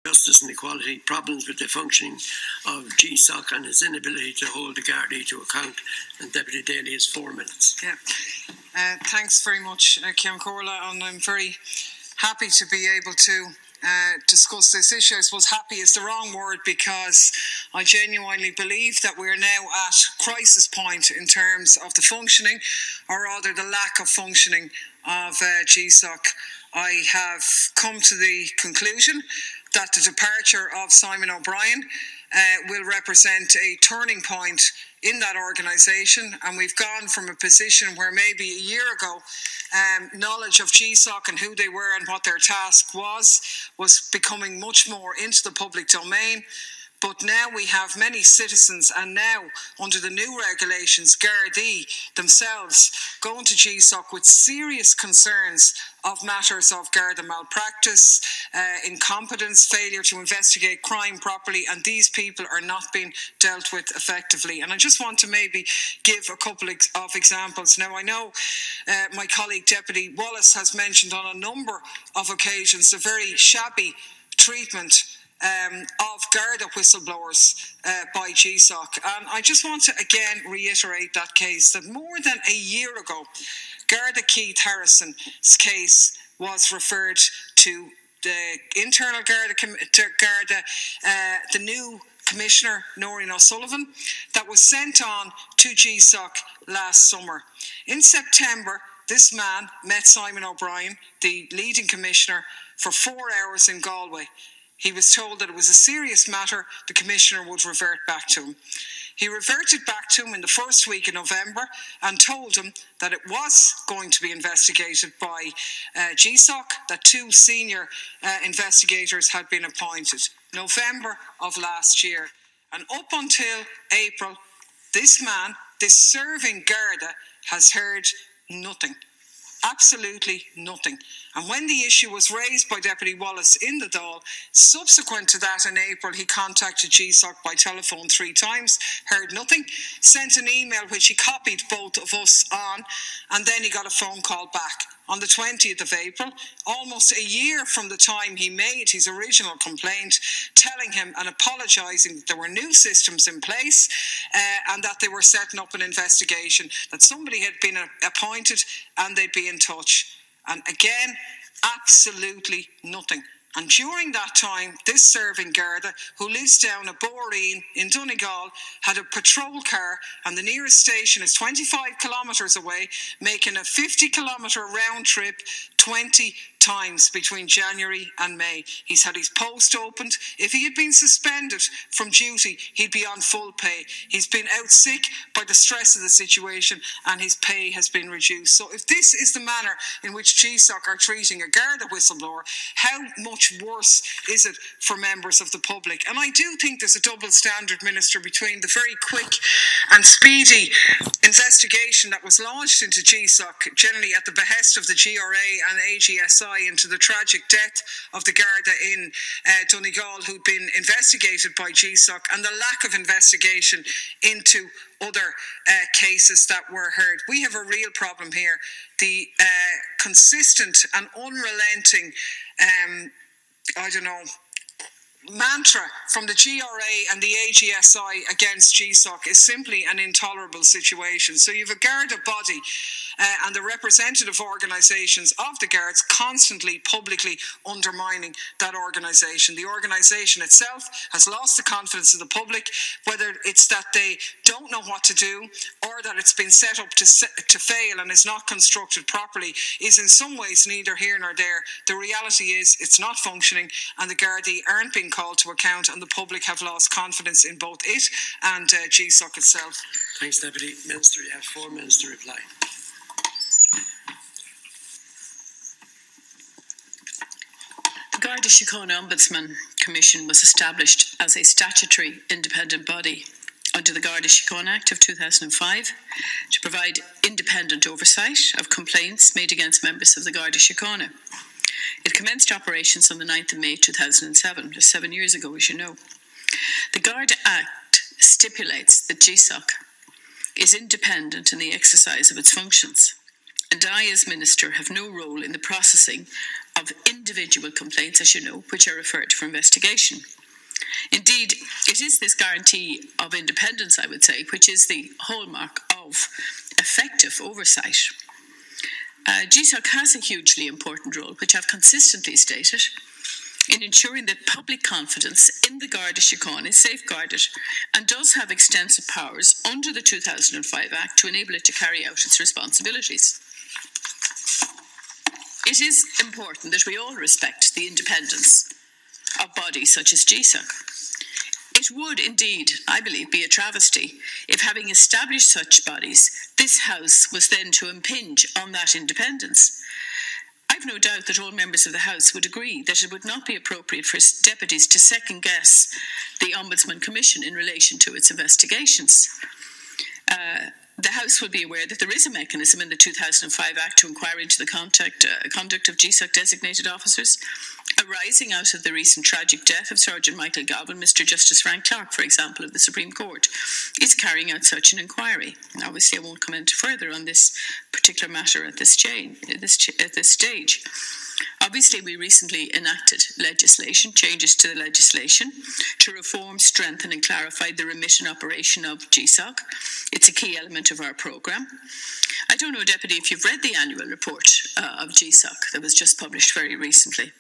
justice and equality, problems with the functioning of Gsoc and its inability to hold the Gardaí to account. And Deputy Daly has 4 minutes. Yeah. Thanks very much, Cian Corla, and I'm very happy to be able to discuss this issue. I suppose happy is the wrong word, because I genuinely believe that we're now at crisis point in terms of the functioning, or rather the lack of functioning, of Gsoc. I have come to the conclusion that the departure of Simon O'Brien will represent a turning point in that organisation, and we've gone from a position where maybe a year ago knowledge of Gsoc and who they were and what their task was becoming much more into the public domain. But now we have many citizens, and now under the new regulations, Gardaí themselves going to Gsoc with serious concerns of matters of Garda malpractice, incompetence, failure to investigate crime properly, and these people are not being dealt with effectively. And I just want to maybe give a couple of examples. Now, I know my colleague Deputy Wallace has mentioned on a number of occasions the very shabby treatment of Garda whistleblowers by Gsoc. And I just want to again reiterate that case, that more than a year ago, Garda Keith Harrison's case was referred to the internal Garda, the new Commissioner, Noreen O'Sullivan, that was sent on to Gsoc last summer. In September, this man met Simon O'Brien, the leading commissioner, for 4 hours in Galway. He was told that it was a serious matter, the Commissioner would revert back to him. He reverted back to him in the first week of November and told him that it was going to be investigated by Gsoc, that 2 senior investigators had been appointed. November of last year. And up until April, this man, this serving Garda, has heard nothing. Absolutely nothing. And when the issue was raised by Deputy Wallace in the Dáil, subsequent to that in April, he contacted Gsoc by telephone 3 times, heard nothing, sent an email which he copied both of us on, and then he got a phone call back on the 20th of April, almost a year from the time he made his original complaint, telling him and apologising that there were new systems in place and that they were setting up an investigation, that somebody had been appointed and they'd be in touch. And again, absolutely nothing. And during that time, this serving Garda, who lives down at Boreen in Donegal, had a patrol car, and the nearest station is 25 kilometres away, making a 50-kilometre round trip 20 times between January and May. He's had his post opened. If he had been suspended from duty, he'd be on full pay. He's been out sick by the stress of the situation, and his pay has been reduced. So if this is the manner in which Gsoc are treating a Garda whistleblower, how much worse is it for members of the public? And I do think there's a double standard, Minister, between the very quick and speedy investigation that was launched into Gsoc, generally at the behest of the GRA and AGSI, into the tragic death of the Garda in Donegal, who'd been investigated by Gsoc, and the lack of investigation into other cases that were heard. We have a real problem here. The consistent and unrelenting mantra from the GRA and the AGSI against Gsoc is simply an intolerable situation. So you have a Garda body and the representative organisations of the Guards constantly publicly undermining that organisation. The organisation itself has lost the confidence of the public, whether it's that they don't know what to do or that it's been set up to fail and is not constructed properly, is in some ways neither here nor there. The reality is it's not functioning, and the Gardaí aren't being called to account, and the public have lost confidence in both it and Gsoc itself. Thanks, Deputy Minister. You have 4 minutes to reply. The Garda Síochána Ombudsman Commission was established as a statutory independent body under the Garda Síochána Act of 2005 to provide independent oversight of complaints made against members of the Garda Síochána. It commenced operations on the 9th of May 2007, just 7 years ago, as you know. The Garda Act stipulates that Gsoc is independent in the exercise of its functions, and I, as Minister, have no role in the processing of of individual complaints, as you know, which are referred for investigation. Indeed, it is this guarantee of independence, I would say, which is the hallmark of effective oversight. Gsoc has a hugely important role, which I've consistently stated, in ensuring that public confidence in the Garda Síochána is safeguarded and does have extensive powers under the 2005 Act to enable it to carry out its responsibilities. It is important that we all respect the independence of bodies such as Gsoc. It would indeed, I believe, be a travesty if, having established such bodies, this House was then to impinge on that independence. I've no doubt that all members of the House would agree that it would not be appropriate for deputies to second-guess the Ombudsman Commission in relation to its investigations. The House will be aware that there is a mechanism in the 2005 Act to inquire into the conduct of Gsoc designated officers, arising out of the recent tragic death of Sergeant Michael Goblin. Mr. Justice Frank Clark, for example, of the Supreme Court, is carrying out such an inquiry. Obviously, I won't comment further on this particular matter at this stage. Obviously, we recently enacted changes to the legislation to reform, strengthen and clarify the remit and operation of Gsoc. It's a key element of our programme. I don't know, Deputy, if you've read the annual report of Gsoc that was just published very recently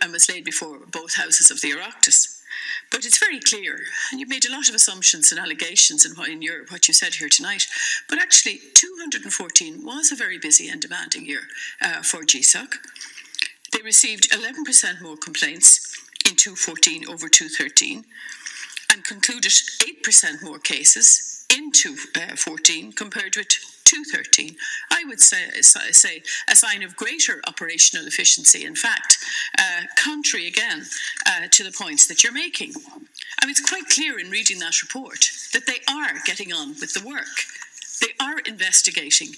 and was laid before both houses of the Oireachtas. But it's very clear, and you've made a lot of assumptions and allegations in what you said here tonight, but actually 2014 was a very busy and demanding year for Gsoc. They received 11% more complaints in 2014 over 2013 and concluded 8% more cases in 2014 compared with 2013. I would say a sign of greater operational efficiency, in fact, contrary again to the points that you're making. I mean, it's quite clear in reading that report that they are getting on with the work. They are investigating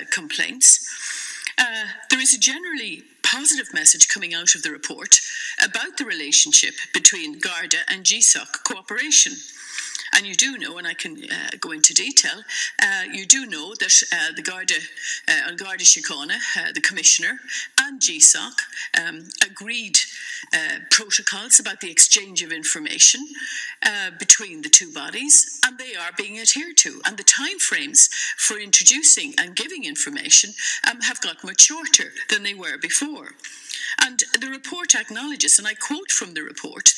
complaints. There is a generally positive message coming out of the report about the relationship between Garda and Gsoc cooperation. And you do know, and I can go into detail, you do know that the Garda Síochána, the Commissioner, and Gsoc agreed protocols about the exchange of information between the two bodies, and they are being adhered to. And the timeframes for introducing and giving information have got much shorter than they were before. And the report acknowledges, and I quote from the report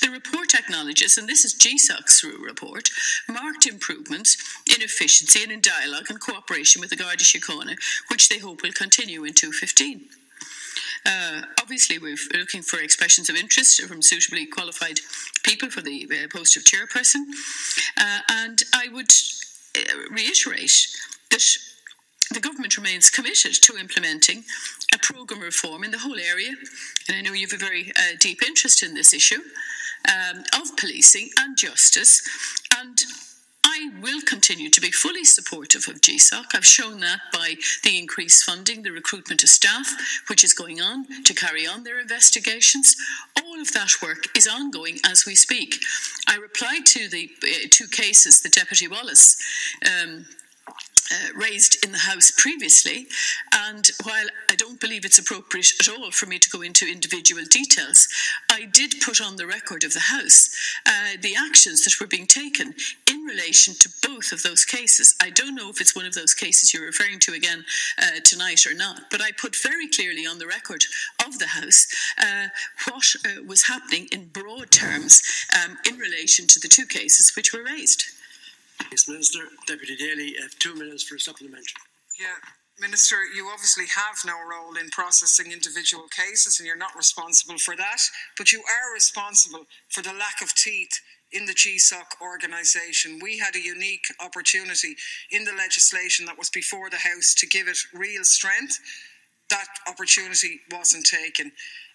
acknowledges, and this is Gsoc's report, marked improvements in efficiency and in dialogue and cooperation with the Garda Síochána, which they hope will continue in 2015. Obviously, we're looking for expressions of interest from suitably qualified people for the post of chairperson. And I would reiterate that the government remains committed to implementing a programme reform in the whole area, and I know you have a very deep interest in this issue of policing and justice, and I will continue to be fully supportive of Gsoc. I've shown that by the increased funding, the recruitment of staff, which is going on to carry on their investigations. All of that work is ongoing as we speak. I replied to the two cases that Deputy Wallace raised in the House previously, and while I don't believe it's appropriate at all for me to go into individual details, I did put on the record of the House the actions that were being taken in relation to both of those cases. I don't know if it's one of those cases you're referring to again tonight or not, but I put very clearly on the record of the House what was happening in broad terms in relation to the two cases which were raised. Yes, Minister. Deputy Daly, 2 minutes for a supplementary. Yeah, Minister, you obviously have no role in processing individual cases and you're not responsible for that, but you are responsible for the lack of teeth in the Gsoc organisation. We had a unique opportunity in the legislation that was before the House to give it real strength. That opportunity wasn't taken.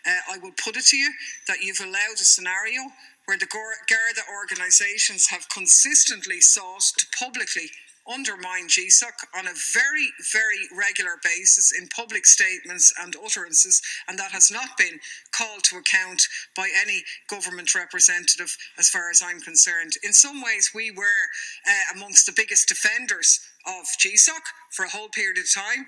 I will put it to you that you've allowed a scenario where the Garda organisations have consistently sought to publicly undermine Gsoc on a very, very regular basis in public statements and utterances, and that has not been called to account by any government representative as far as I'm concerned. In some ways, we were amongst the biggest defenders of Gsoc for a whole period of time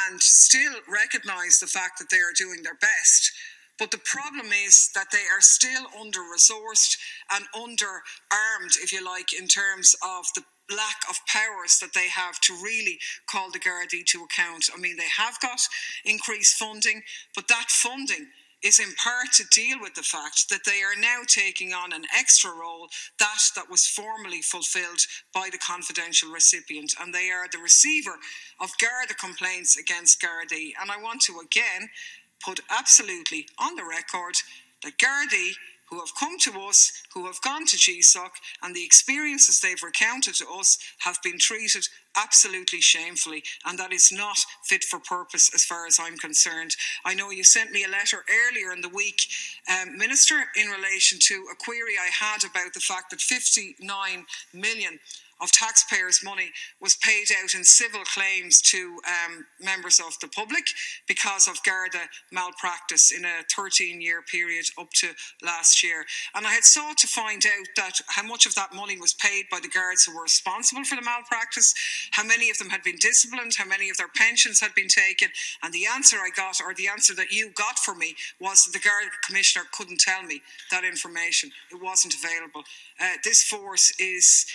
and still recognise the fact that they are doing their best. But the problem is that they are still under-resourced and under-armed, if you like, in terms of the lack of powers that they have to really call the Gardaí to account. I mean, they have got increased funding, but that funding is in part to deal with the fact that they are now taking on an extra role that was formerly fulfilled by the confidential recipient, and they are the receiver of Garda complaints against Gardaí. And I want to again put absolutely on the record that Gardaí, who have come to us, who have gone to Gsoc, and the experiences they've recounted to us have been treated absolutely shamefully, and that is not fit for purpose as far as I'm concerned. I know you sent me a letter earlier in the week, Minister, in relation to a query I had about the fact that 59 million of taxpayers' money was paid out in civil claims to members of the public because of Garda malpractice in a 13-year period up to last year. And I had sought to find out that how much of that money was paid by the guards who were responsible for the malpractice, how many of them had been disciplined, how many of their pensions had been taken. And the answer I got, or the answer that you got for me, was that the Garda Commissioner couldn't tell me that information. It wasn't available. This force is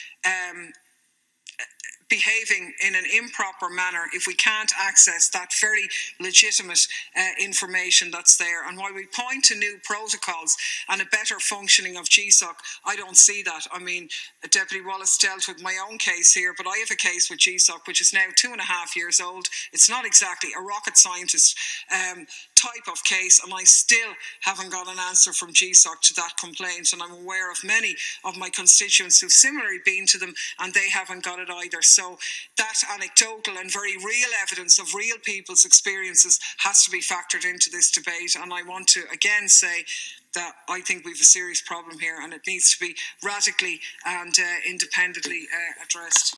behaving in an improper manner if we can't access that very legitimate information that's there. And while we point to new protocols and a better functioning of Gsoc, I don't see that. I mean, Deputy Wallace dealt with my own case here, but I have a case with Gsoc which is now 2.5 years old. It's not exactly a rocket scientist type of case, and I still haven't got an answer from Gsoc to that complaint, and I'm aware of many of my constituents who've similarly been to them and they haven't got it either. So that anecdotal and very real evidence of real people's experiences has to be factored into this debate, and I want to again say that I think we have a serious problem here and it needs to be radically and independently addressed.